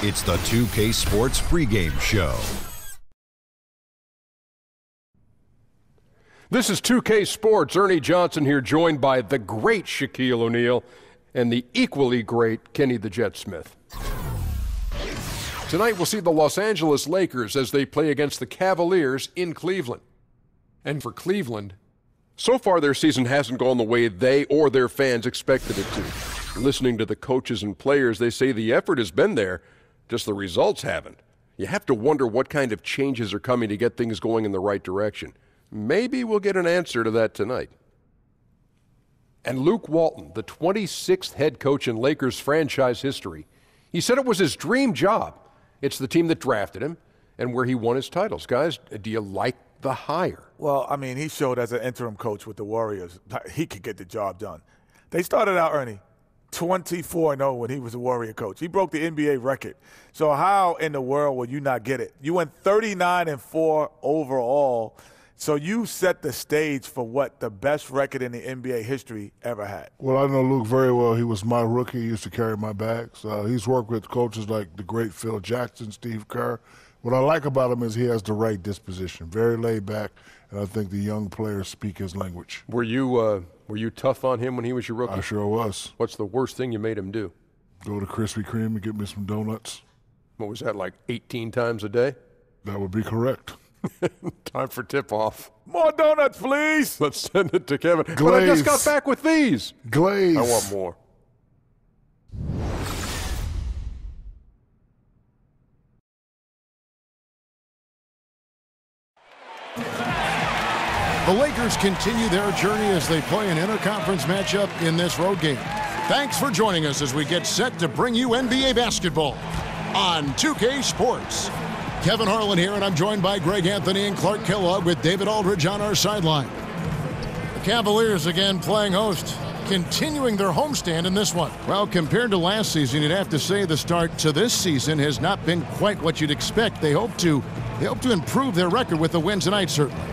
It's the 2K Sports Pregame Show. This is 2K Sports. Ernie Johnson here, joined by the great Shaquille O'Neal and the equally great Kenny the Jet Smith. Tonight we'll see the Los Angeles Lakers as they play against the Cavaliers in Cleveland. And for Cleveland, so far their season hasn't gone the way they or their fans expected it to. Listening to the coaches and players, they say the effort has been there, just the results haven't. You have to wonder what kind of changes are coming to get things going in the right direction. Maybe we'll get an answer to that tonight. And Luke Walton, the 26th head coach in Lakers franchise history, he said it was his dream job. It's the team that drafted him and where he won his titles. Guys, do you like the hire? Well, I mean, he showed as an interim coach with the Warriors he could get the job done. They started out, Ernie, 24-0 when he was a Warrior coach. He broke the NBA record. So how in the world will you not get it? You went 39-4 overall. So you set the stage for what the best record in the NBA history ever had. Well, I know Luke very well. He was my rookie. He used to carry my bags. He's worked with coaches like the great Phil Jackson, Steve Kerr. What I like about him is he has the right disposition, very laid back, and I think the young players speak his language. Were you tough on him when he was your rookie? I sure was. What's the worst thing you made him do? Go to Krispy Kreme and get me some donuts. What was that, like 18 times a day? That would be correct. Time for tip-off. More donuts, please. Let's send it to Kevin. Glaze. But I just got back with these. Glaze. I want more. The Lakers continue their journey as they play an interconference matchup in this road game. Thanks for joining us as we get set to bring you NBA basketball on 2K Sports. Kevin Harlan here, and I'm joined by Greg Anthony and Clark Kellogg with David Aldridge on our sideline. The Cavaliers again playing host, continuing their homestand in this one. Well, compared to last season, you'd have to say the start to this season has not been quite what you'd expect. They hope to improve their record with the win tonight, certainly.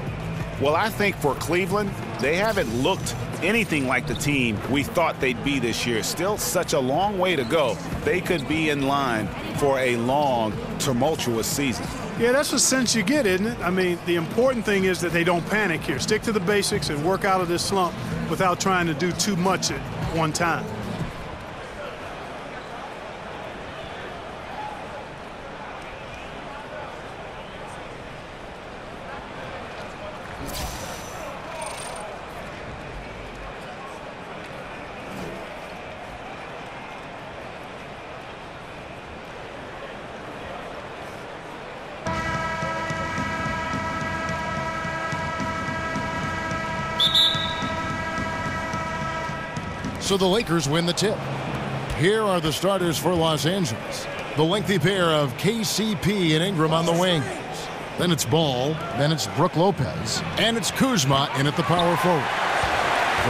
Well, I think for Cleveland, they haven't looked anything like the team we thought they'd be this year. Still such a long way to go. They could be in line for a long, tumultuous season. Yeah, that's the sense you get, isn't it? I mean, the important thing is that they don't panic here. Stick to the basics and work out of this slump without trying to do too much at one time. So the Lakers win the tip. Here are the starters for Los Angeles. The lengthy pair of KCP and Ingram on the wings. Then it's Ball, then it's Brook Lopez, and it's Kuzma in at the power forward.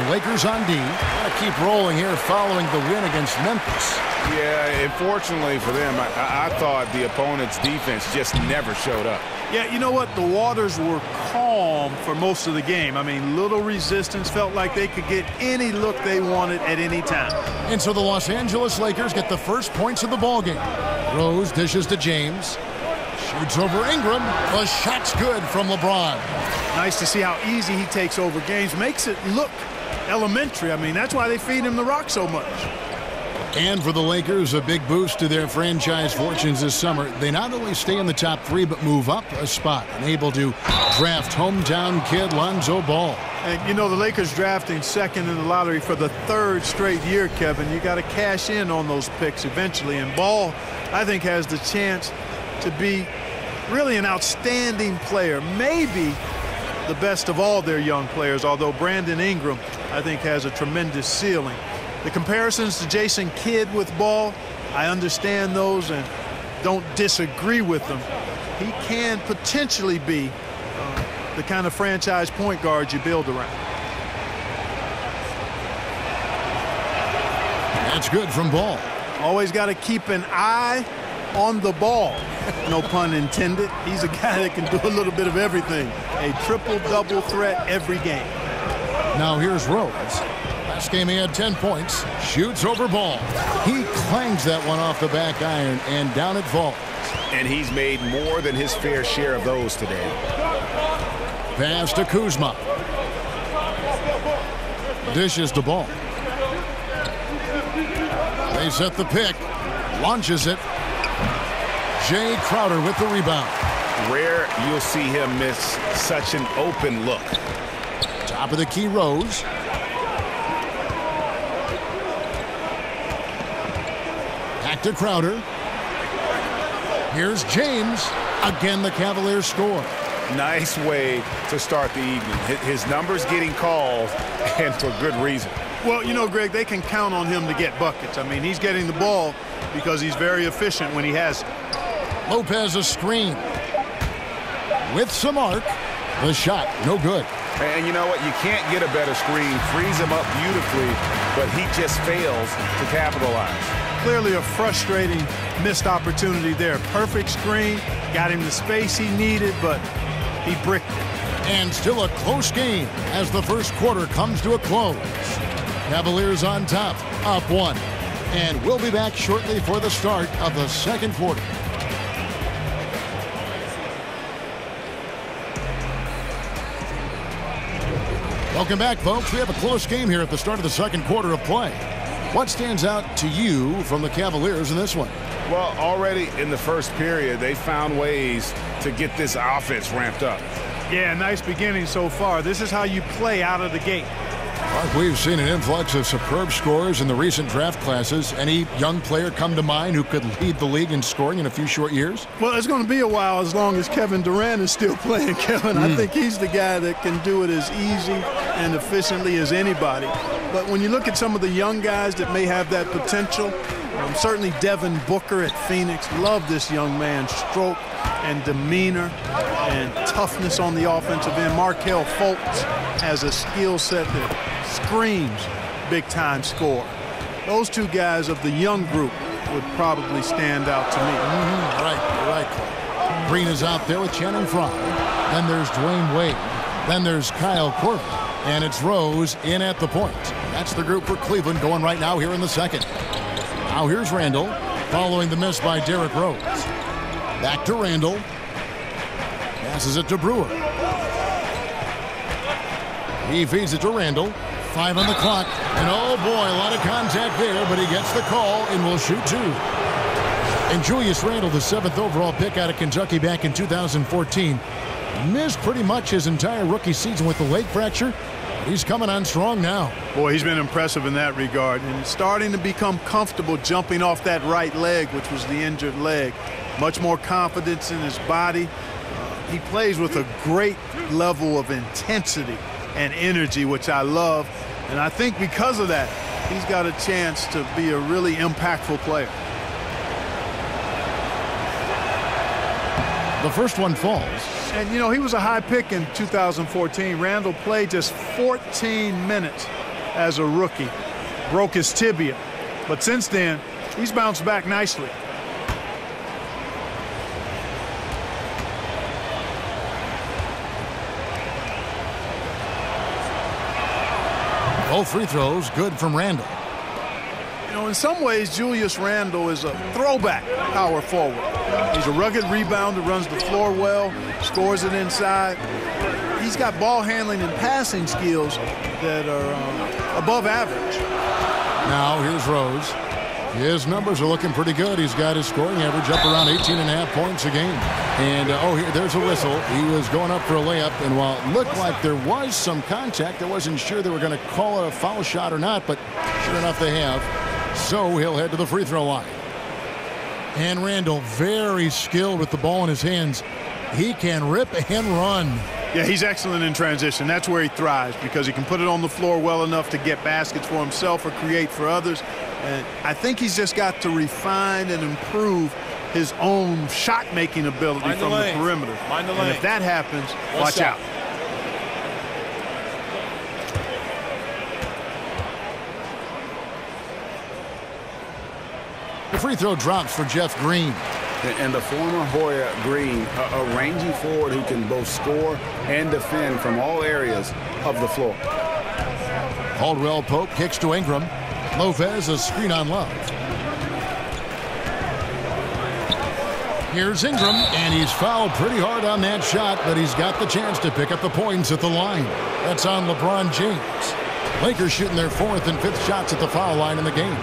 The Lakers on D. Going to keep rolling here following the win against Memphis. Yeah, unfortunately for them, I thought the opponent's defense just never showed up. Yeah, you know what? The waters were calm for most of the game. I mean, little resistance. Felt like they could get any look they wanted at any time. And so the Los Angeles Lakers get the first points of the ballgame. Rose dishes to James. Shoots over Ingram. The shot's good from LeBron. Nice to see how easy he takes over games. Makes it look elementary. I mean, that's why they feed him the rock so much. And for the Lakers, a big boost to their franchise fortunes this summer. They not only stay in the top three, but move up a spot and able to draft hometown kid Lonzo Ball. And, you know, the Lakers drafting second in the lottery for the third straight year, Kevin. You got to cash in on those picks eventually. And Ball, I think, has the chance to be really an outstanding player. Maybe the best of all their young players, although Brandon Ingram, I think, has a tremendous ceiling. The comparisons to Jason Kidd with Ball, I understand those and don't disagree with them. He can potentially be the kind of franchise point guard you build around. That's good from Ball. Always got to keep an eye on the ball. No pun intended. He's a guy that can do a little bit of everything. A triple-double threat every game. Now here's Rose. Last game he had 10 points. Shoots over ball. He clangs that one off the back iron, and down it falls. And he's made more than his fair share of those today. Pass to Kuzma. Dishes the ball. They set the pick. Launches it. Jay Crowder with the rebound. Rare you'll see him miss such an open look. Top of the key, Rose. Back to Crowder. Here's James. Again, the Cavaliers score. Nice way to start the evening. His numbers getting called, and for good reason. Well, you know, Greg, they can count on him to get buckets. I mean, he's getting the ball because he's very efficient when he has it. Lopez a screen. With some arc. The shot, no good. And you know what? You can't get a better screen. Frees him up beautifully, but he just fails to capitalize. Clearly a frustrating missed opportunity there. Perfect screen, got him the space he needed, but he bricked it. And still a close game as the first quarter comes to a close. Cavaliers on top, up 1. And we'll be back shortly for the start of the second quarter. Welcome back, folks. We have a close game here at the start of the second quarter of play. What stands out to you from the Cavaliers in this one? Well, already in the first period, they found ways to get this offense ramped up. Yeah, nice beginning so far. This is how you play out of the gate. Mark, we've seen an influx of superb scorers in the recent draft classes. Any young player come to mind who could lead the league in scoring in a few short years? Well, it's going to be a while as long as Kevin Durant is still playing, Kevin. I think he's the guy that can do it as easy and efficiently as anybody. But when you look at some of the young guys that may have that potential, certainly Devin Booker at Phoenix. Love this young man's stroke and demeanor and toughness on the offensive end. Markelle Fultz has a skill set that screams big-time score. Those two guys of the young group would probably stand out to me. Right. Green is out there with Channing Frye. Then there's Dwayne Wade. Then there's Kyle Korver. And it's Rose in at the point. That's the group for Cleveland going right now here in the second. Now here's Randall following the miss by Derrick Rose. Back to Randall. Passes it to Brewer. He feeds it to Randall. 5 on the clock. And oh boy, a lot of contact there, but he gets the call and will shoot 2. And Julius Randle, the 7th overall pick out of Kentucky back in 2014, missed pretty much his entire rookie season with the leg fracture. He's coming on strong now. Boy, he's been impressive in that regard and starting to become comfortable jumping off that right leg, which was the injured leg. Much more confidence in his body. He plays with a great level of intensity and energy, which I love. And I think because of that, he's got a chance to be a really impactful player. The first one falls. And, you know, he was a high pick in 2014. Randall played just 14 minutes as a rookie. Broke his tibia. But since then, he's bounced back nicely. Both free throws good from Randall. You know, in some ways, Julius Randle is a throwback power forward. He's a rugged rebounder, runs the floor well, scores it inside. He's got ball handling and passing skills that are above average. Now here's Rose. His numbers are looking pretty good. He's got his scoring average up around 18.5 points a game. And, there's a whistle. He was going up for a layup, and while it looked like there was some contact, I wasn't sure they were going to call it a foul shot or not, but sure enough they have. So he'll head to the free throw line. And Randall, very skilled with the ball in his hands. He can rip and run. Yeah, he's excellent in transition. That's where he thrives because he can put it on the floor well enough to get baskets for himself or create for others. And I think he's just got to refine and improve his own shot-making ability from the perimeter. And if that happens, watch out. The free throw drops for Jeff Green. And the former Hoya Green, a rangy forward who can both score and defend from all areas of the floor. Caldwell Pope kicks to Ingram. Lopez a screen on Love. Here's Ingram, and he's fouled pretty hard on that shot, but he's got the chance to pick up the points at the line. That's on LeBron James. Lakers shooting their 4th and 5th shots at the foul line in the game.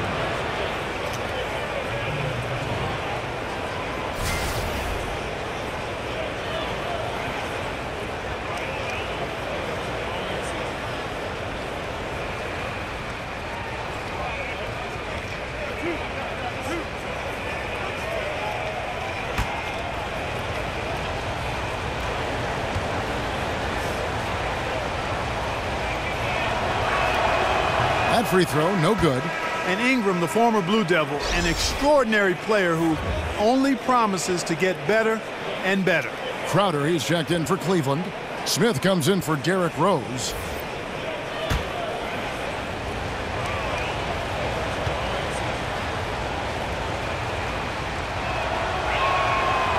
That free throw, no good. And Ingram, the former Blue Devil, an extraordinary player who only promises to get better and better. Crowder, he's checked in for Cleveland. Smith comes in for Derrick Rose.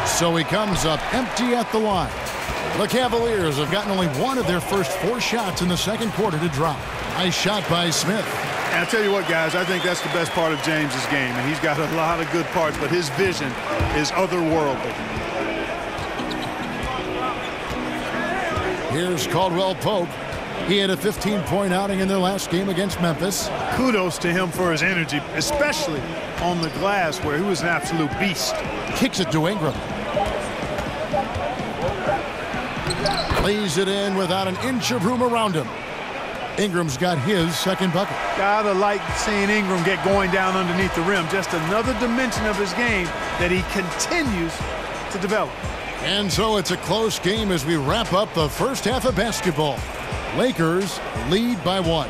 So he comes up empty at the line. The Cavaliers have gotten only one of their first 4 shots in the second quarter to drop. Nice shot by Smith. And I'll tell you what, guys, I think that's the best part of James's game. And he's got a lot of good parts, but his vision is otherworldly. Here's Caldwell Pope. He had a 15-point outing in their last game against Memphis. Kudos to him for his energy, especially on the glass where he was an absolute beast. Kicks it to Ingram. Lays it in without an inch of room around him. Ingram's got his second bucket. Gotta like seeing Ingram get going down underneath the rim. Just another dimension of his game that he continues to develop. And so it's a close game as we wrap up the first half of basketball. Lakers lead by 1.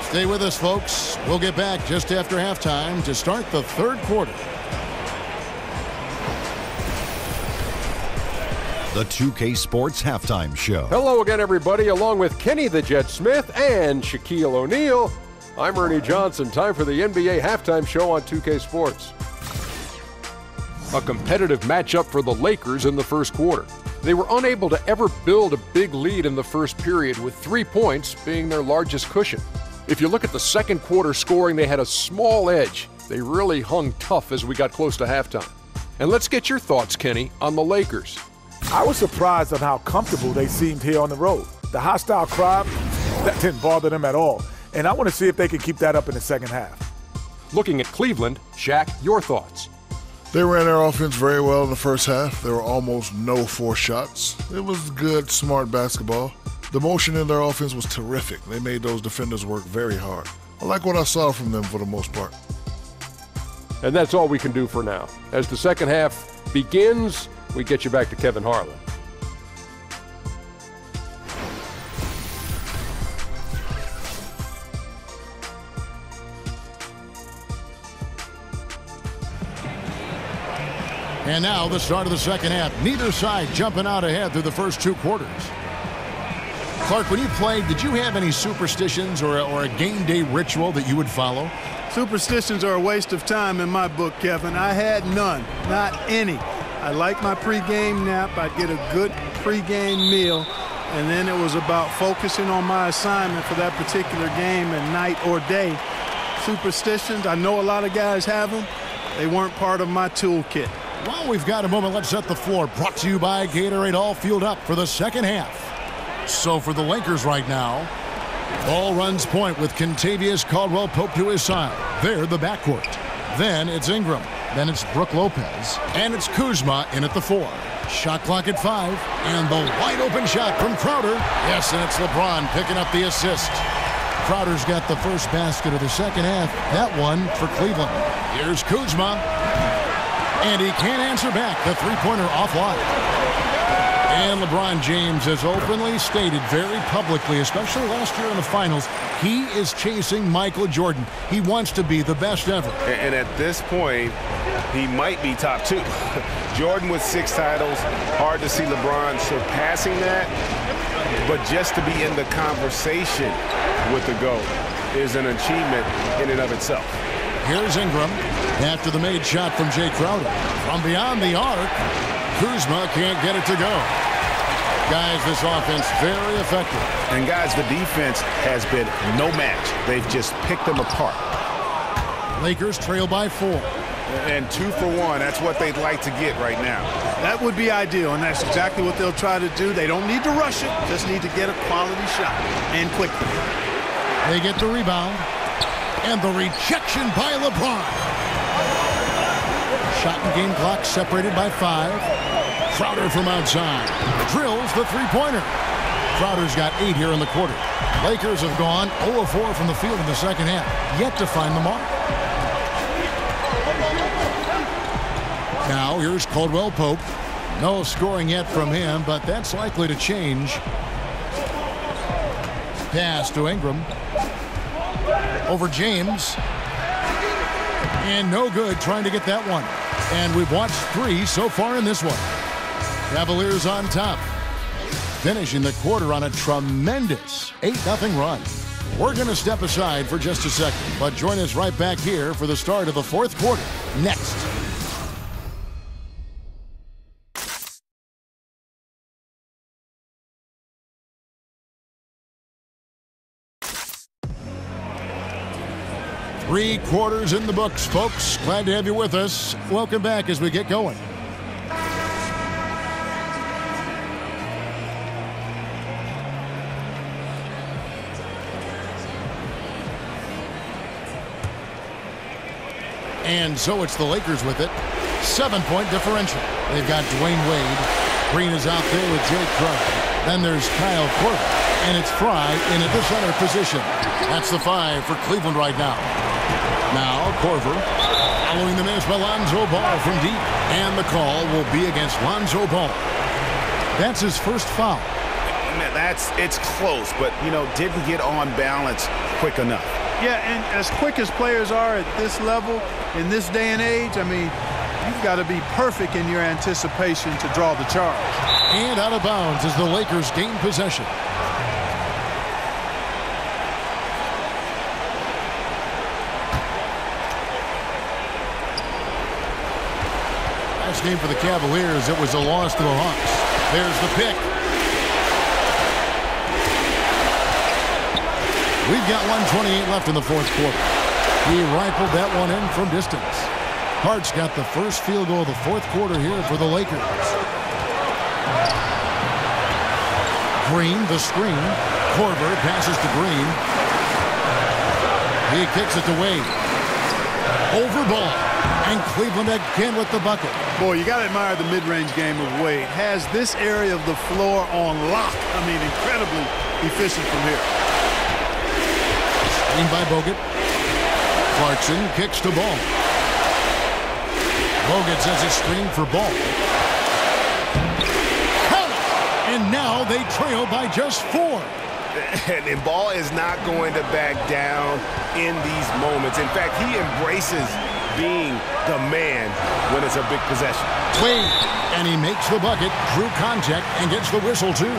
Stay with us, folks. We'll get back just after halftime to start the third quarter. The 2K Sports Halftime Show. Hello again, everybody. Along with Kenny the Jet Smith and Shaquille O'Neal, I'm Ernie Johnson. Time for the NBA Halftime Show on 2K Sports. A competitive matchup for the Lakers in the first quarter. They were unable to ever build a big lead in the first period, with 3 points being their largest cushion. If you look at the second quarter scoring, they had a small edge. They really hung tough as we got close to halftime. And let's get your thoughts, Kenny, on the Lakers. I was surprised on how comfortable they seemed here on the road. The hostile crowd, that didn't bother them at all. And I want to see if they can keep that up in the second half. Looking at Cleveland, Shaq, your thoughts? They ran their offense very well in the first half. There were almost no forced shots. It was good, smart basketball. The motion in their offense was terrific. They made those defenders work very hard. I like what I saw from them for the most part. And that's all we can do for now. As the second half begins, we get you back to Kevin Harlan. And now the start of the second half. Neither side jumping out ahead through the first 2 quarters. Clark, when you played, did you have any superstitions or a game day ritual that you would follow? Superstitions are a waste of time in my book, Kevin. I had none, not any. I like my pregame nap. I'd get a good pregame meal, and then it was about focusing on my assignment for that particular game and night or day. Superstitions, I know a lot of guys have them. They weren't part of my toolkit. Well, we've got a moment. Let's set the floor. Brought to you by Gatorade, all fueled up for the second half. So for the Lakers right now, ball runs point with Kentavious Caldwell-Pope to his side. They're the backcourt. Then it's Ingram. Then it's Brook Lopez. And it's Kuzma in at the 4. Shot clock at 5. And the wide open shot from Crowder. Yes, and it's LeBron picking up the assist. Crowder's got the first basket of the second half. That one for Cleveland. Here's Kuzma. And he can't answer back. The three-pointer offline. And LeBron James has openly stated very publicly, especially last year in the finals, he is chasing Michael Jordan. He wants to be the best ever. And at this point, he might be top 2. Jordan with 6 titles. Hard to see LeBron surpassing that. But just to be in the conversation with the GOAT is an achievement in and of itself. Here's Ingram after the made shot from Jay Crowder. From beyond the arc, Kuzma can't get it to go. Guys, this offense very effective. And guys, the defense has been no match. They've just picked them apart. Lakers trail by 4. And 2 for 1. That's what they'd like to get right now. That would be ideal, and that's exactly what they'll try to do. They don't need to rush it, just need to get a quality shot, and quickly. They get the rebound, and the rejection by LeBron. Shot and game clock separated by 5. Crowder from outside drills the three-pointer. Crowder's got 8 here in the quarter. Lakers have gone 0 of 4 from the field in the second half, yet to find the mark. Now here's Caldwell Pope. No scoring yet from him, but that's likely to change. Pass to Ingram. Over James. And no good trying to get that one. And we've watched 3 so far in this one. Cavaliers on top. Finishing the quarter on a tremendous 8-0 run. We're going to step aside for just a second, but join us right back here for the start of the 4th quarter next. Three quarters in the books, folks. Glad to have you with us. Welcome back as we get going. And so it's the Lakers with it. 7-point differential. They've got Dwayne Wade. Green is out there with Jay Crowder. Then there's Kyle Korver. And it's Fry in at the center position. That's the 5 for Cleveland right now. Now Korver following the miss by Lonzo Ball from deep. And the call will be against Lonzo Ball. That's his first foul. It's close, but, didn't get on balance quick enough. Yeah, and as quick as players are at this level, in this day and age, I mean, you've got to be perfect in your anticipation to draw the charge. And out of bounds as the Lakers gain possession. Last game for the Cavaliers, it was a loss to the Hawks. There's the pick. We've got 1:28 left in the 4th quarter. He rifled that one in from distance. Hart's got the first field goal of the 4th quarter here for the Lakers. Green, the screen. Korver passes to Green. He kicks it to Wade. Over Ball. And Cleveland again with the bucket. Boy, you got to admire the mid-range game of Wade. Has this area of the floor on lock. I mean, incredibly efficient from here. Screen by Bogut. Clarkson kicks to Ball. Bogut says a screen for Ball. And now they trail by just 4. And Ball is not going to back down in these moments. In fact, he embraces being the man when it's a big possession. Wade, and he makes the bucket, drew contact, and gets the whistle too.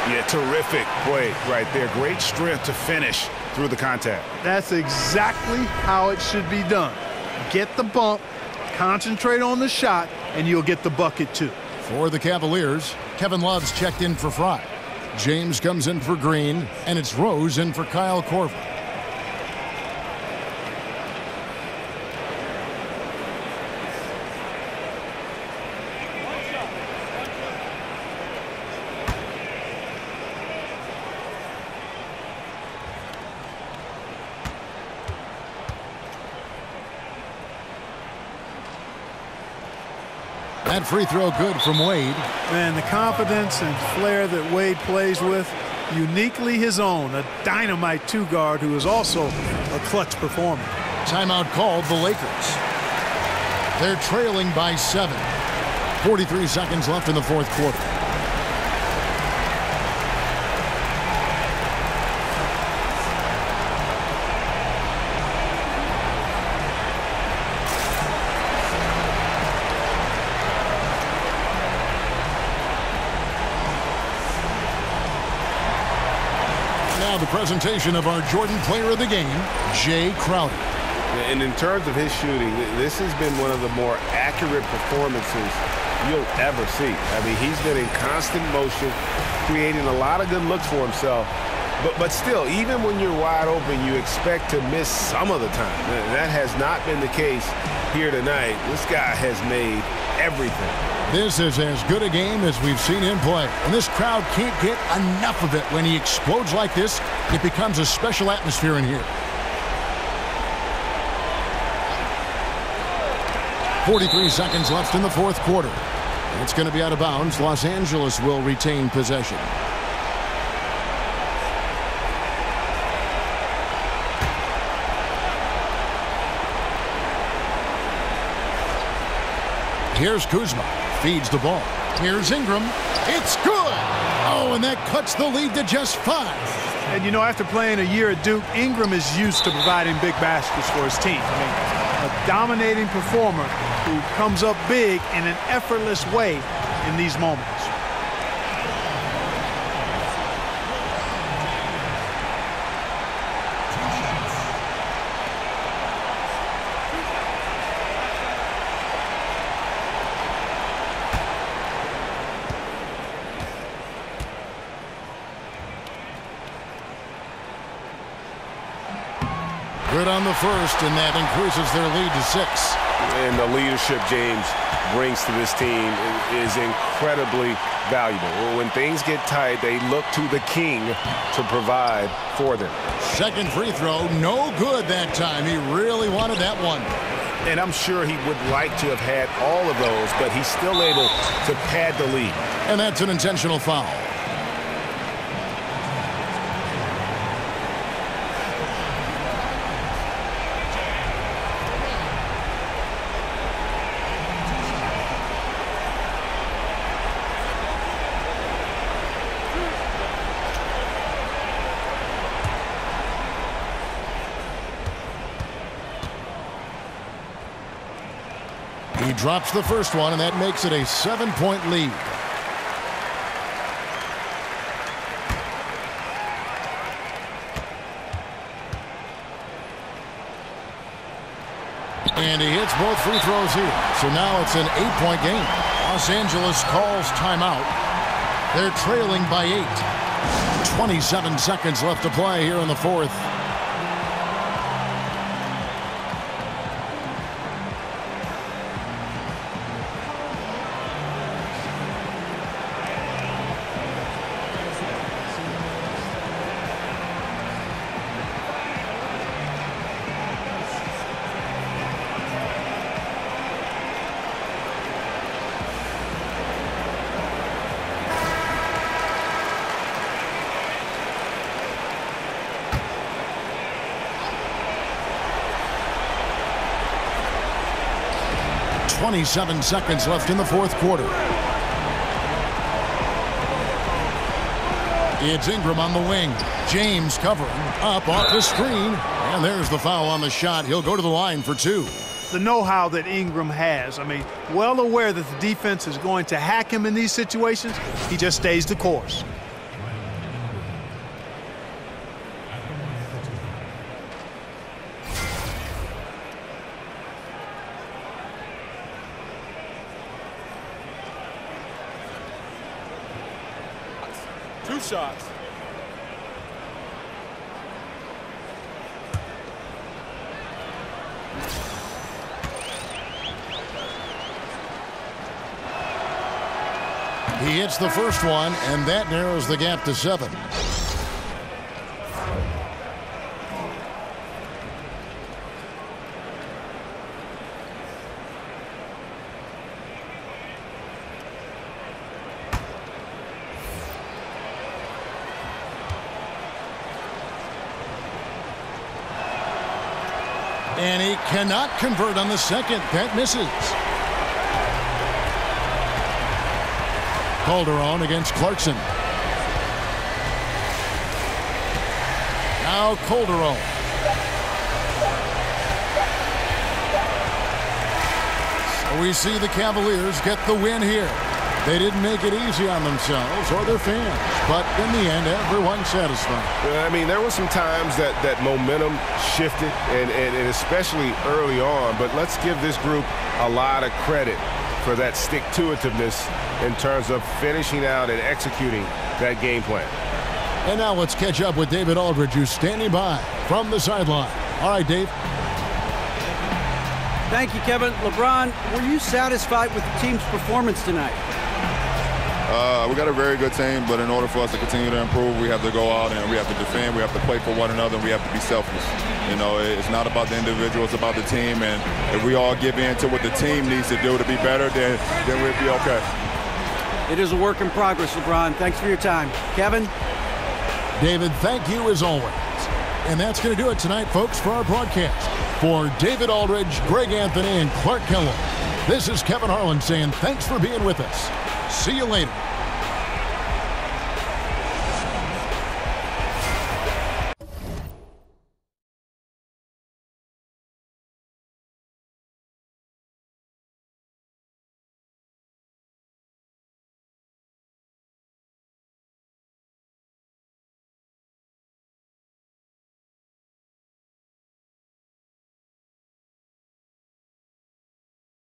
Yeah, terrific play right there. Great strength to finish through the contact. That's exactly how it should be done. Get the bump, concentrate on the shot, and you'll get the bucket too. For the Cavaliers, Kevin Love's checked in for Fry. James comes in for Green, and it's Rose in for Kyle Korver. That free throw good from Wade. Man, the confidence and flair that Wade plays with, uniquely his own. A dynamite 2-guard who is also a clutch performer. Timeout called the Lakers. They're trailing by 7. 43 seconds left in the 4th quarter. The presentation of our Jordan Player of the Game, Jay Crowder. And in terms of his shooting, this has been one of the more accurate performances you'll ever see. I mean, he's been in constant motion, creating a lot of good looks for himself. But still, even when you're wide open, you expect to miss some of the time. And that has not been the case here tonight. This guy has made everything. This is as good a game as we've seen him play. And this crowd can't get enough of it. When he explodes like this, it becomes a special atmosphere in here. 43 seconds left in the fourth quarter. It's going to be out of bounds. Los Angeles will retain possession. Here's Kuzma. Feeds the ball. Here's Ingram. It's good. Oh, and that cuts the lead to just 5. And, you know, after playing a year at Duke, Ingram is used to providing big baskets for his team. I mean, a dominating performer who comes up big in an effortless way in these moments. Good on the first, and that increases their lead to 6. And the leadership James brings to this team is incredibly valuable. When things get tight, they look to the king to provide for them. Second free throw, no good that time. He really wanted that one. And I'm sure he would like to have had all of those, but he's still able to pad the lead. And that's an intentional foul. He drops the first one, and that makes it a 7-point lead. And he hits both free throws here. So now it's an 8-point game. Los Angeles calls timeout. They're trailing by 8. 27 seconds left to play here in the fourth. .27 seconds left in the fourth quarter. It's Ingram on the wing. James covering up off the screen. And there's the foul on the shot. He'll go to the line for 2. The know-how that Ingram has. I mean, well aware that the defense is going to hack him in these situations. He just stays the course. Shots. He hits the first one, and that narrows the gap to 7. And he cannot convert on the second. That misses. Calderon against Clarkson. Now Calderon. So we see the Cavaliers get the win here. They didn't make it easy on themselves or their fans, but in the end, everyone's satisfied. I mean, there were some times that momentum shifted, and especially early on, but let's give this group a lot of credit for that stick-to-itiveness in terms of finishing out and executing that game plan. And now let's catch up with David Aldridge, who's standing by from the sideline. All right, Dave. Thank you, Kevin. LeBron, were you satisfied with the team's performance tonight? We got a very good team, but in order for us to continue to improve, we have to go out and we have to defend, we have to play for one another, and we have to be selfless. You know, it's not about the individual, it's about the team, and if we all give in to what the team needs to do to be better, then we'll be okay. It is a work in progress, LeBron. Thanks for your time. Kevin? David, thank you as always. And that's going to do it tonight, folks, for our broadcast. For David Aldridge, Greg Anthony, and Clark Kellogg, this is Kevin Harlan saying thanks for being with us. See you later.